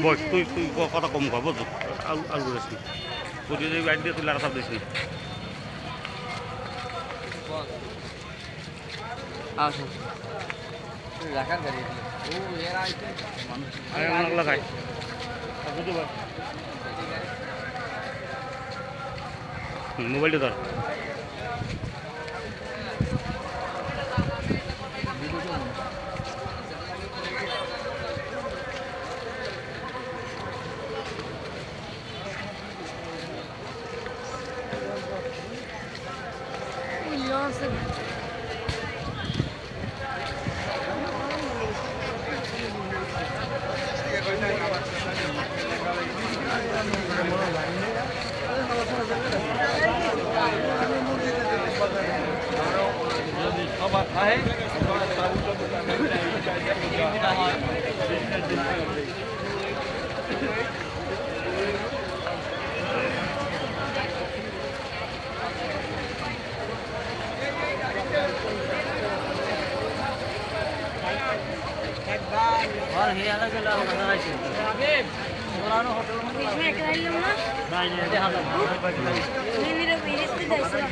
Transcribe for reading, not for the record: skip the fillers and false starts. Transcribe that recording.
বস তুই তুই কথা কম কর বুঝছো আলু করিস নি তুই যদি গাড়ি দিয়ে তুই লাড়া চাপ দিস নি লাগাই মোবাইলটা ধর और हे अलग अलग नजर आइছে পুরানো হোটেল মতো इसमें एक लाइम ना নাই নাই দেখা দাও नहीं मेरे पेरेंट्स भी दर्शन